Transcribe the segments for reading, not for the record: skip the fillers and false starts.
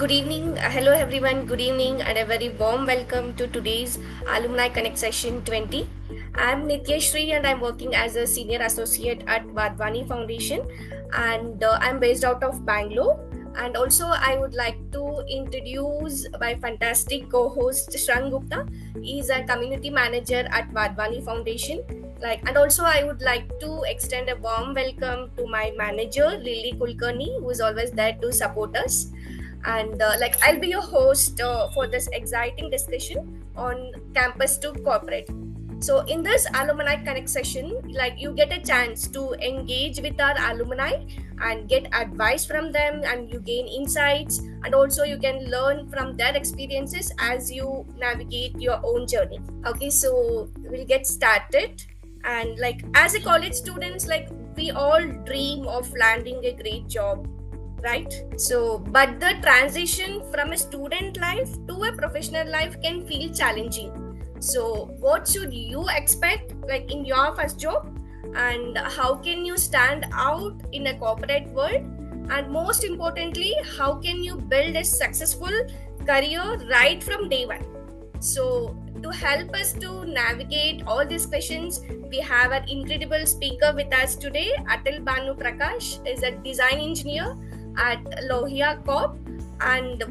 Good evening, hello everyone, good evening, and a very warm welcome to today's Alumni Connect Session 20. I'm Nityashri and I'm working as a Senior Associate at Vadvani Foundation, and I'm based out of Bangalore. And also, I would like to introduce my fantastic co-host Shrang Gupta. He's a Community Manager at Vadvani Foundation. And also, I would like to extend a warm welcome to my manager Lily Kulkarni, who is always there to support us. And I'll be your host for this exciting discussion on campus to corporate. So in this Alumni Connect session, you get a chance to engage with our alumni and get advice from them, and you gain insights, and also you can learn from their experiences as you navigate your own journey. Okay, so we'll get started. And as a college students, we all dream of landing a great job, right? So but the transition from a student life to a professional life can feel challenging. So what should you expect in your first job, and how can you stand out in a corporate world, and most importantly, how can you build a successful career right from day one? So to help us to navigate all these questions, we have an incredible speaker with us today. Attel Bhanu Prakash is a design engineer at Lohia Corp, and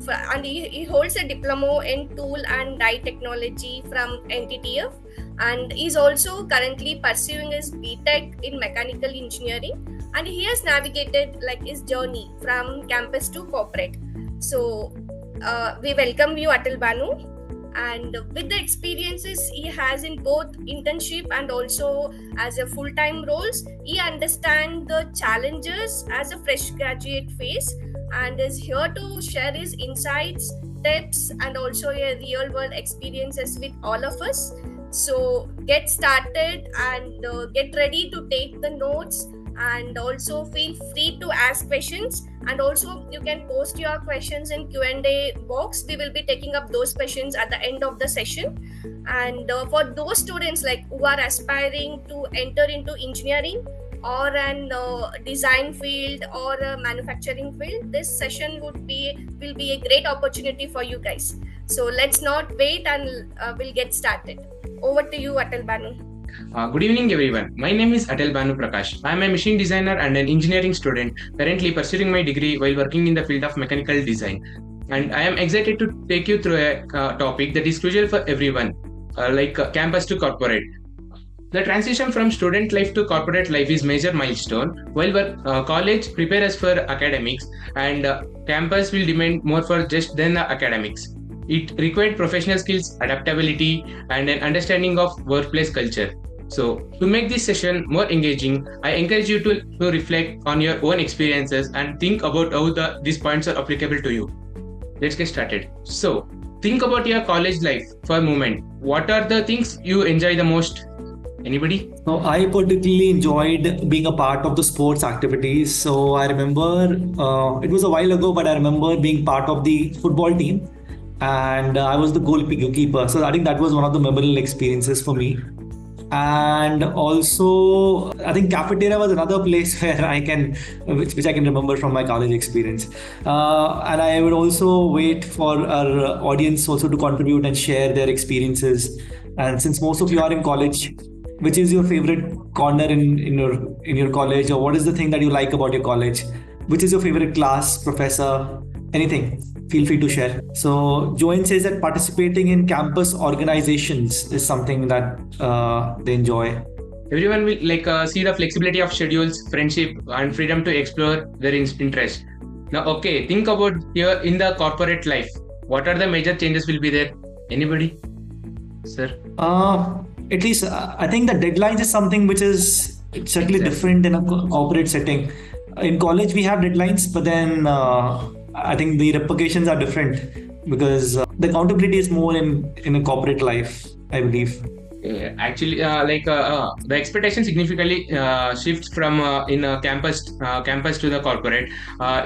he holds a diploma in tool and die technology from NTTF, and is also currently pursuing his B.Tech in mechanical engineering, and he has navigated his journey from campus to corporate. So we welcome you, Attel Bhanu. And with the experiences he has in both internship and also as a full-time roles, he understands the challenges as a fresh graduate phase, and is here to share his insights, tips, and also a real-world experiences with all of us. So get started and get ready to take the notes, and also feel free to ask questions, and also you can post your questions in Q&A box. We will be taking up those questions at the end of the session. And for those students who are aspiring to enter into engineering or an design field or a manufacturing field, this session will be a great opportunity for you guys. So let's not wait, and we'll get started. Over to you, Attel Bhanu. Good evening, everyone. My name is Attel Bhanu Prakash. I am a machine designer and an engineering student, currently pursuing my degree while working in the field of mechanical design. And I am excited to take you through a topic that is crucial for everyone, campus to corporate. The transition from student life to corporate life is a major milestone. While college prepares us for academics, and campus will demand more for just than the academics. It required professional skills, adaptability, and an understanding of workplace culture. So, to make this session more engaging, I encourage you to reflect on your own experiences and think about how these points are applicable to you. Let's get started. So, think about your college life for a moment. What are the things you enjoy the most? Anybody? So I particularly enjoyed being a part of the sports activities. So I remember, it was a while ago, but I remember being part of the football team, and I was the goalkeeper. So I think that was one of the memorable experiences for me. And also, I think cafeteria was another place where which I can remember from my college experience. And I would also wait for our audience also to contribute and share their experiences. And since most of you are in college, which is your favorite corner in your college, or what is the thing that you like about your college? Which is your favorite class, professor, anything? Feel free to share. So Joanne says that participating in campus organizations is something that they enjoy. Everyone will see the flexibility of schedules, friendship, and freedom to explore their interest. Now, okay, think about here in the corporate life. What are the major changes will be there? Anybody? Sir? At least I think the deadlines is something which is certainly different in a corporate setting. In college, we have deadlines, but then I think the repercussions are different because the accountability is more in a corporate life, I believe. Actually, the expectation significantly shifts from campus to the corporate.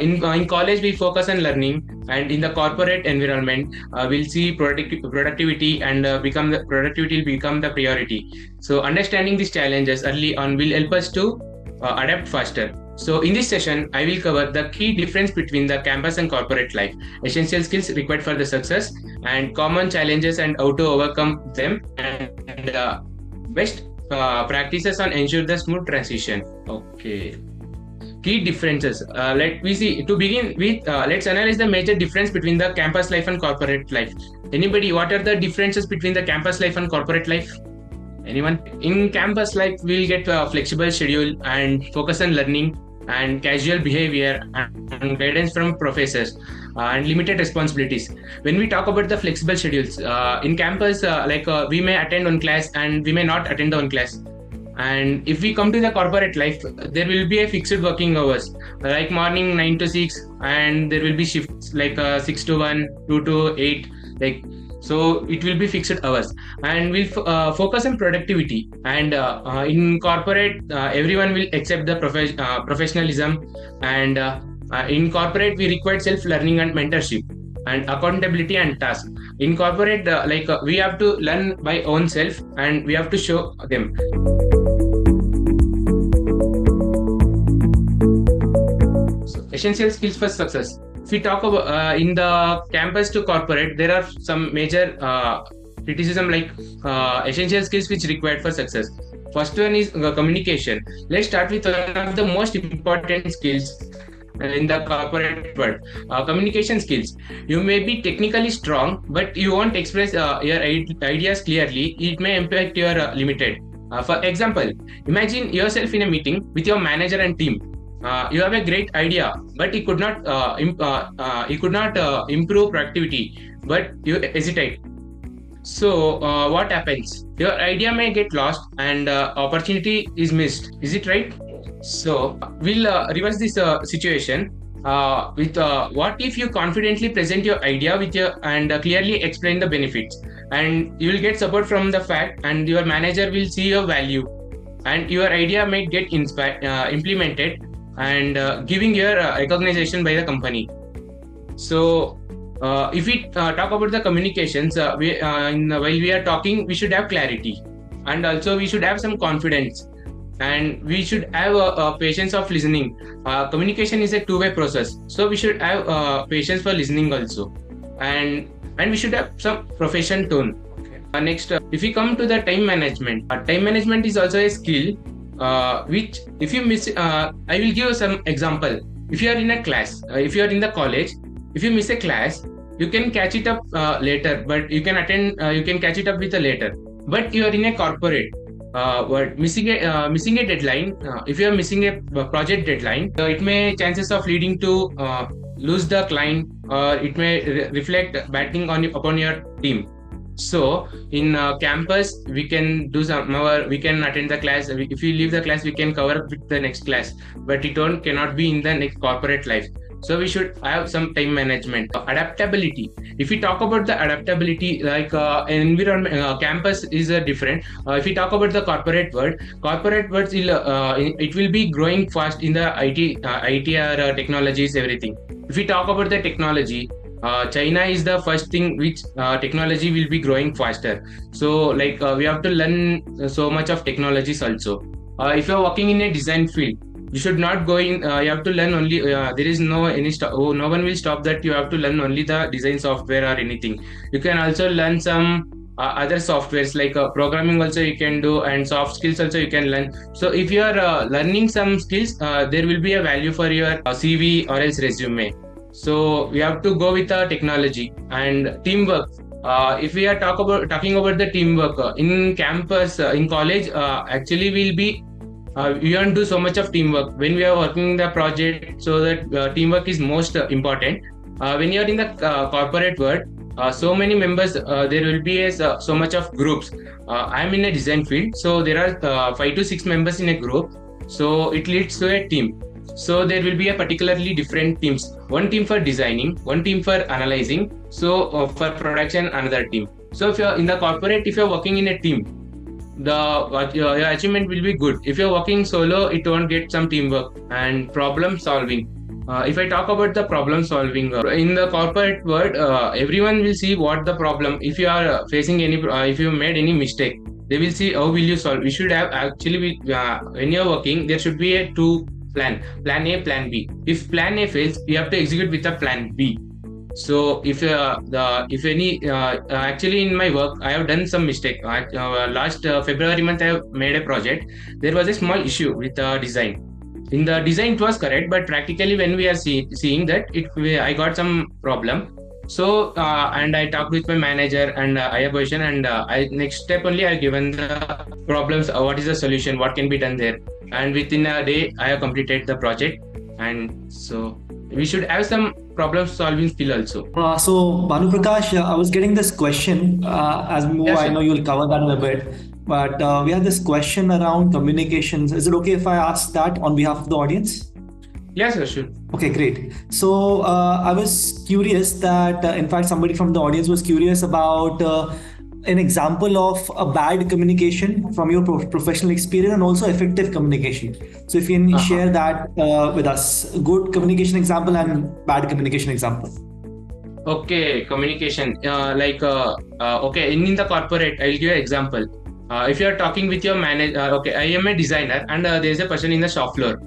In college, we focus on learning, and in the corporate environment, we'll see productivity and productivity will become the priority. So, understanding these challenges early on will help us to adapt faster. So in this session, I will cover the key difference between the campus and corporate life, essential skills required for the success, and common challenges and how to overcome them, and best practices on ensure the smooth transition. Okay. Key differences. Let we see. To begin with, let's analyze the major difference between the campus life and corporate life. Anybody, what are the differences between the campus life and corporate life? Anyone? In campus life, we'll get a flexible schedule and focus on learning and casual behavior and guidance from professors and limited responsibilities. When we talk about the flexible schedules, in campus, we may attend one class and we may not attend one class. And if we come to the corporate life, there will be a fixed working hours, like morning 9 to 6, and there will be shifts like 6 to 1, 2 to 8, like so it will be fixed hours, and we'll focus on productivity. And in corporate, everyone will accept the professionalism, and in corporate we require self-learning and mentorship and accountability and task. In corporate, we have to learn by own self and we have to show them. So, essential skills for success. If we talk about in the campus to corporate, there are some major criticism like essential skills which required for success. First one is communication. Let's start with one of the most important skills in the corporate world, communication skills. You may be technically strong, but you won't express your ideas clearly. It may impact your limited. For example, imagine yourself in a meeting with your manager and team. You have a great idea, but you could not improve productivity, but you hesitate. So what happens? Your idea may get lost and opportunity is missed. Is it right? So we'll reverse this situation with what if you confidently present your idea with your and clearly explain the benefits, and you will get support from the fact, and your manager will see your value, and your idea might get implemented and giving your recognition by the company. So if we talk about the communications, while we are talking, we should have clarity, and also we should have some confidence, and we should have a patience of listening. Communication is a two-way process, so we should have patience for listening also, and we should have some profession tone. Okay. Next, if we come to the time management, time management is also a skill which if you miss, I will give you some example. If you are in a class, if you are in the college, if you miss a class, you can catch it up later, but you can attend, you can catch it up with a later. But you are in a corporate, missing a deadline. If you are missing a project deadline, it may chances of leading to lose the client, or it may reflect bad thing upon your team. So in campus, we can do we can attend the class. If we leave the class, we can cover up with the next class, but it cannot be in the next corporate life. So we should have some time management. Adaptability. If we talk about the adaptability, like environment, campus is different. If we talk about the corporate world, it will be growing fast in the IT technologies, everything. If we talk about the technology, China is the first thing which technology will be growing faster. So we have to learn so much of technologies also. If you are working in a design field, you should not go in. You have to learn only. There is no no one will stop that. You have to learn only the design software or anything. You can also learn some other softwares like programming also you can do, and soft skills also you can learn. So if you are learning some skills, there will be a value for your CV or else resume. So we have to go with the technology and teamwork. If we are talking about the teamwork in campus, in college, actually we'll be we won't do so much of teamwork when we are working the project. So that teamwork is most important. When you are in the corporate world, so many members, there will be so much of groups. I'm in a design field, so there are 5 to 6 members in a group. So it leads to a team. So there will be a particularly different teams. One team for designing, one team for analyzing. So for production, another team. So if you're in the corporate, if you're working in a team, your achievement will be good. If you're working solo, it won't get some teamwork and problem solving. If I talk about the problem solving in the corporate world, everyone will see what the problem. If you are facing any, if you made any mistake, they will see how will you solve. We should have actually when you're working, there should be a two plan A, plan B. If plan A fails, you have to execute with a plan B. So actually in my work I have done some mistake. Last February month I have made a project. There was a small issue with the design. In the design it was correct, but practically when we are seeing that I got some problem. So and I talked with my manager and I have position, and I next step only I given the problems. What is the solution? What can be done there? And within a day I have completed the project. And so we should have some problem solving skill also. So Bhanu Prakash, I was getting this question. As we move, Yes, I sir. know you'll cover that in a bit, but we have this question around communications. Is it okay if I ask that on behalf of the audience? Yes, sir, sure. Okay, great. So I was curious that, in fact, somebody from the audience was curious about an example of a bad communication from your professional experience and also effective communication. So if you can share that with us, good communication example and bad communication example. Okay, communication. Okay, in the corporate, I'll give you an example. If you are talking with your manager, okay, I am a designer and there is a person in the shop floor.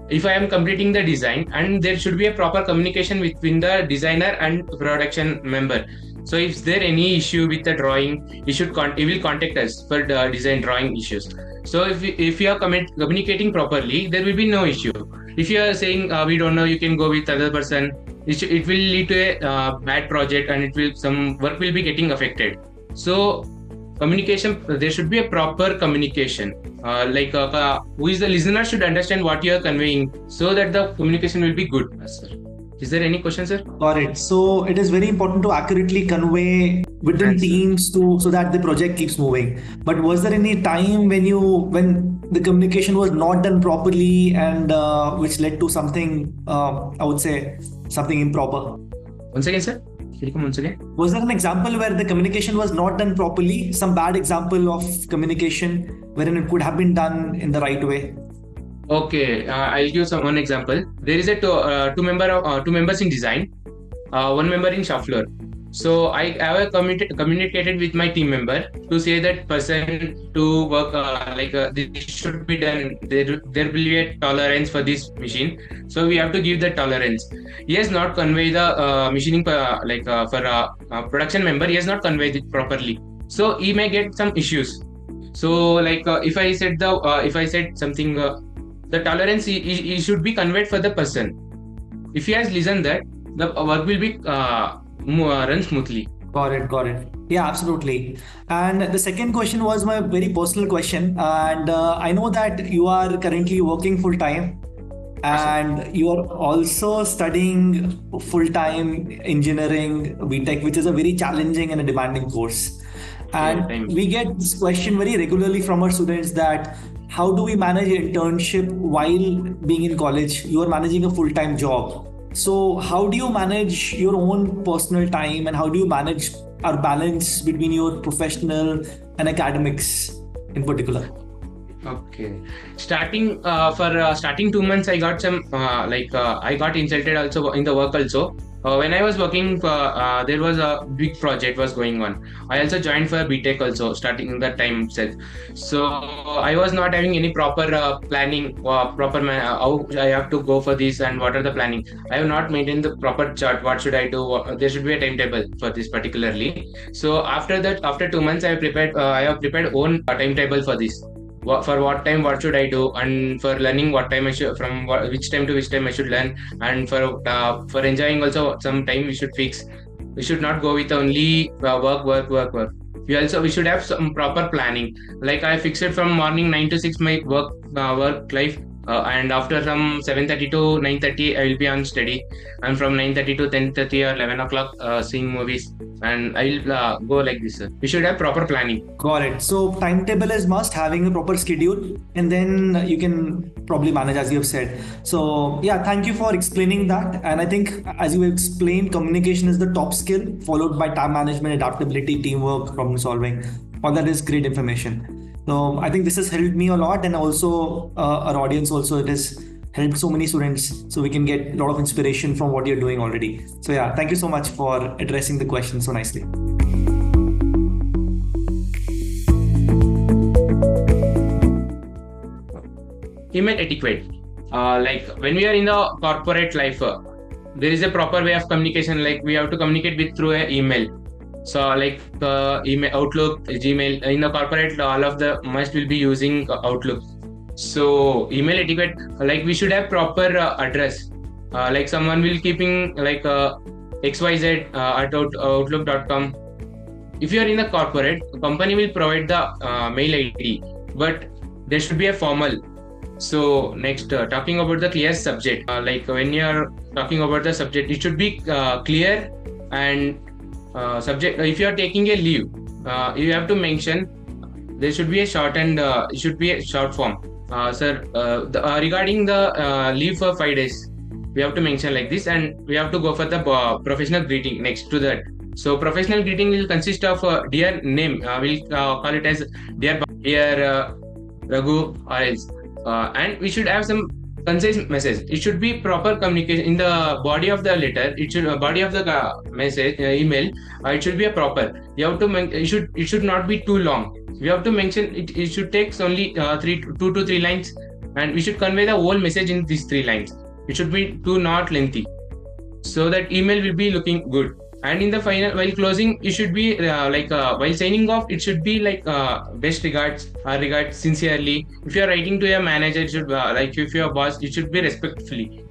If I am completing the design, and there should be a proper communication between the designer and production member. So if there any issue with the drawing, he will contact us for the design drawing issues. So if you are communicating properly, there will be no issue. If you are saying we don't know, you can go with other person, it will lead to a bad project, and some work will be getting affected. So communication, there should be a proper communication. Who is the listener should understand what you are conveying, so that the communication will be good. Sir, is there any question, sir? Got it. So it is very important to accurately convey within teams so that the project keeps moving. But was there any time when the communication was not done properly and which led to something, I would say, something improper? Once again, sir. Once again. Was there an example where the communication was not done properly? Some bad example of communication wherein it could have been done in the right way? Okay, I'll give one example. There is a two members in design, one member in shop floor. So I have communicated with my team member to say that person to work this should be done. There will be a tolerance for this machine. So we have to give the tolerance. He has not conveyed the machining for production member. He has not conveyed it properly. So he may get some issues. So if I said something, the tolerance he should be conveyed for the person. If he has listened that, the work will be run smoothly. Got it. Yeah, absolutely. And the second question was my very personal question. And I know that you are currently working full time and you are also studying full time engineering, B.Tech, which is a very challenging and a demanding course. And we get this question very regularly from our students that how do we manage internship while being in college? You are managing a full time job. So how do you manage your own personal time and how do you manage our balance between your professional and academics in particular? Okay. Starting 2 months, I got some I got insulted also in the work also. When I was working, there was a big project was going on. I also joined for B.Tech also, starting in that time itself. So I was not having any proper planning, how I have to go for this and what are the planning. I have not maintained the proper chart. What should I do? There should be a timetable for this particularly. So after 2 months, I have prepared own timetable for this. For what time what should I do, and for learning what time I should, from which time to which time I should learn, and for enjoying also some time we should fix. We should not go with only work. We should have some proper planning. Like I fixed it from morning 9 to 6 my work life, and after from 7:30 to 9:30 I will be on study, and from 9:30 to 10:30 or 11 o'clock seeing movies, and I will go like this, sir. We should have proper planning. Got it. So timetable is must, having a proper schedule, and then you can probably manage as you have said. So yeah, thank you for explaining that. And I think as you explained, communication is the top skill, followed by time management, adaptability, teamwork, problem solving. All that is great information. So I think this has helped me a lot, and also our audience also, it has helped so many students, so we can get a lot of inspiration from what you're doing already. So yeah, thank you so much for addressing the question so nicely. Email etiquette. Like when we are in the corporate life, there is a proper way of communication. Like we have to communicate with through a email. So like email, Outlook, Gmail. In the corporate, all of the must will be using Outlook. So email etiquette, like we should have proper address. Like someone will keeping like xyz at outlook.com. If you are in the corporate, company will provide the mail ID, but there should be a formal. So next, talking about the clear subject. Like when you are talking about the subject, it should be clear and subject. If you are taking a leave, you have to mention. There should be a short and it should be a short form. Sir, regarding the leave for 5 days, we have to mention like this, and we have to go for the professional greeting next to that. So professional greeting will consist of dear name. We'll call it as dear Raghu or else. And we should have some concise message. It should be proper communication in the body of the letter. It should body of the message email. It should be a proper. You have to it should not be too long. We have to mention it. It should take only 2 to 3 lines, and we should convey the whole message in these 3 lines. It should be too not lengthy, so that email will be looking good. And in the final, while closing, it should be while signing off, it should be like best regards or regards sincerely. If you are writing to your manager, it should like if you are boss, it should be respectfully.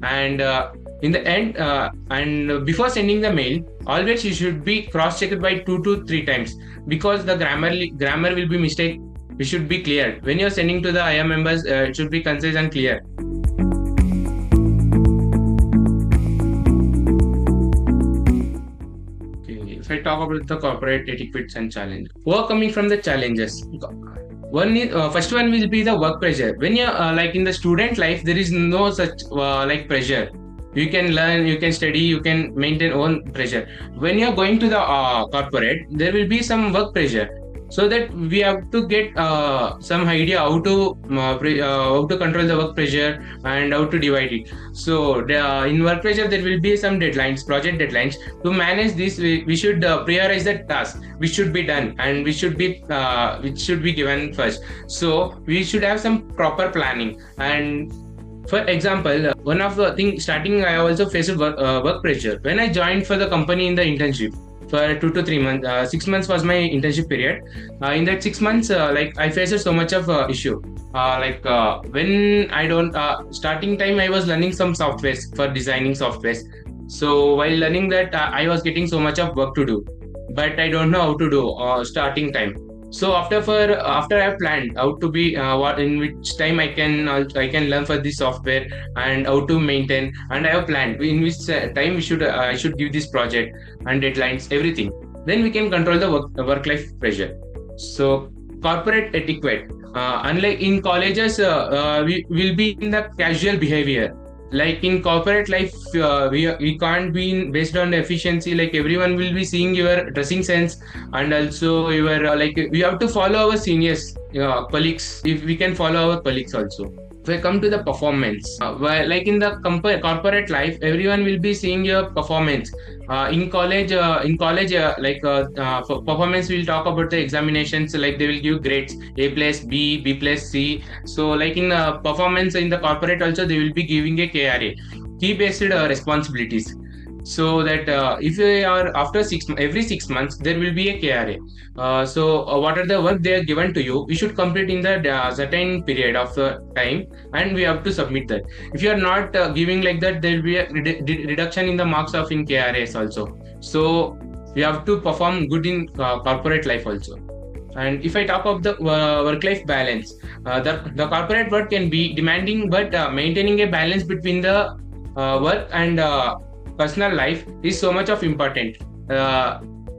And in the end, and before sending the mail, always you should be cross-checked by 2 to 3 times, because the grammar will be mistake. It should be clear when you are sending to the IR members. It should be concise and clear. If I talk about the corporate etiquettes and challenges, overcoming from the challenges. One is first one will be the work pressure. When you're like in the student life, there is no such like pressure. You can learn, you can study, you can maintain own pressure. When you're going to the corporate, there will be some work pressure. So that we have to get some idea how to control the work pressure and how to divide it. So in work pressure there will be some deadlines, project deadlines. To manage this, we should prioritize the task which should be done and which should be given first. So we should have some proper planning. And for example, one of the things starting, I also faced work pressure when I joined for the company in the internship. For 2 to 3 months, 6 months was my internship period. In that 6 months, like I faced so much of issue. When I don't starting time, I was learning some softwares for designing softwares. So while learning that, I was getting so much of work to do, but I don't know how to do starting time. So after I have planned how to be what in which time I can learn for this software and how to maintain, and I have planned in which time I should give this project and deadlines, everything. Then we can control the work life pressure. So corporate etiquette, unlike in colleges, we will be in the casual behavior. Like in corporate life, we can't be based on efficiency. Like everyone will be seeing your dressing sense, and also your like we have to follow our seniors, colleagues. If we can follow our colleagues also. If I come to the performance, like in the corporate life, everyone will be seeing your performance. In college, for performance, we'll talk about the examinations. Like they will give grades A plus, B, B plus, C. So like in performance in the corporate also, they will be giving a KRA, key based responsibilities. So that if you are after every 6 months, there will be a KRA. What are the work they are given to you? We should complete in the certain period of time, and we have to submit that. If you are not giving like that, there will be a reduction in the marks of in KRAs also. So we have to perform good in corporate life also. And if I talk of the work-life balance, the corporate work can be demanding, but maintaining a balance between the work and personal life is so much of important.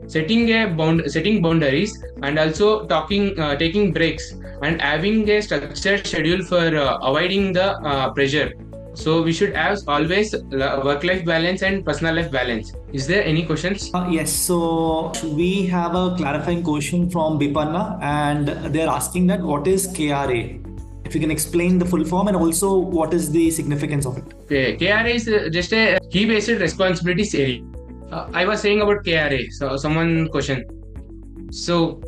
Setting boundaries, and also taking breaks, and having a structured schedule for avoiding the pressure. So we should have always work-life balance and personal life balance. Is there any questions? Yes. So we have a clarifying question from Bipanna, and they're asking that what is KRA? If you can explain the full form and also what is the significance of it. Okay. KRA is just a key-based responsibilities area. I was saying about KRA. So someone question. So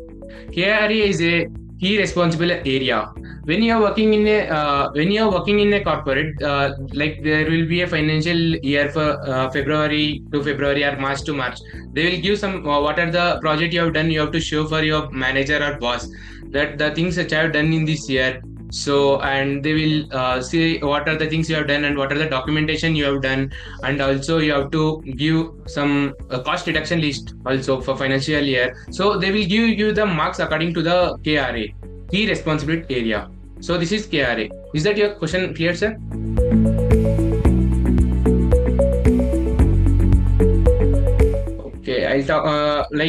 KRA is a key responsible area. When you are working in a corporate, like there will be a financial year for February to February or March to March. They will give some what are the project you have done. You have to show for your manager or boss that the things that I have done in this year. So, and they will see what are the things you have done and what are the documentation you have done, and also you have to give some cost reduction list also for financial year. So they will give you the marks according to the KRA, key responsibility area. So this is KRA. Is that your question clear, sir? Okay, I'll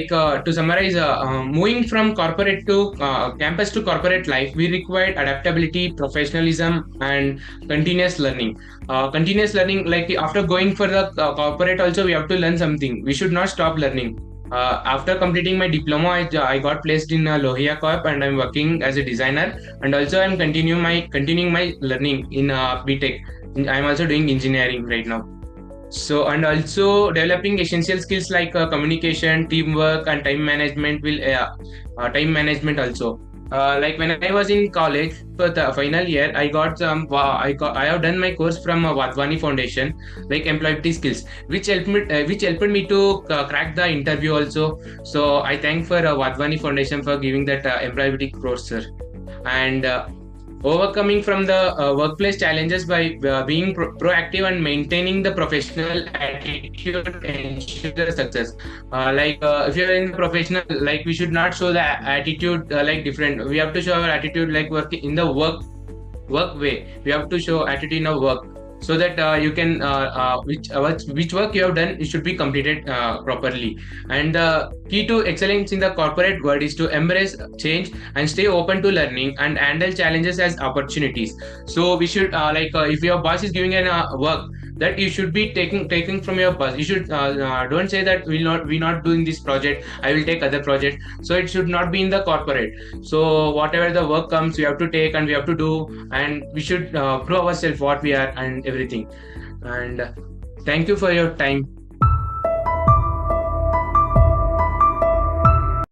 talk to summarize. Moving from corporate to campus to corporate life, we require adaptability, professionalism, and continuous learning. Continuous learning, like after going for the corporate, also we have to learn something. We should not stop learning. After completing my diploma, I got placed in Lohia Corp, and I'm working as a designer. And also, I'm continuing my learning in B.Tech. I'm also doing engineering right now. So, and also developing essential skills like communication, teamwork, and time management also. Like when I was in college for the final year, I got some. I have done my course from Vadvani Foundation, like employability skills, which helped me to crack the interview also. So I thank for Vadvani Foundation for giving that employability course, sir. And overcoming from the workplace challenges by being proactive and maintaining the professional attitude ensure success. If you're in professional, like we should not show the attitude like different. We have to show our attitude like work in the work way. We have to show attitude in our work, so that you can which work you have done, it should be completed properly. And the key to excellence in the corporate world is to embrace change and stay open to learning and handle challenges as opportunities. So we should if your boss is giving an work, that you should be taking from your boss. You should don't say that we not doing this project, I will take other project. So it should not be in the corporate. So whatever the work comes, we have to take and we have to do, and we should prove ourselves what we are and everything. And thank you for your time.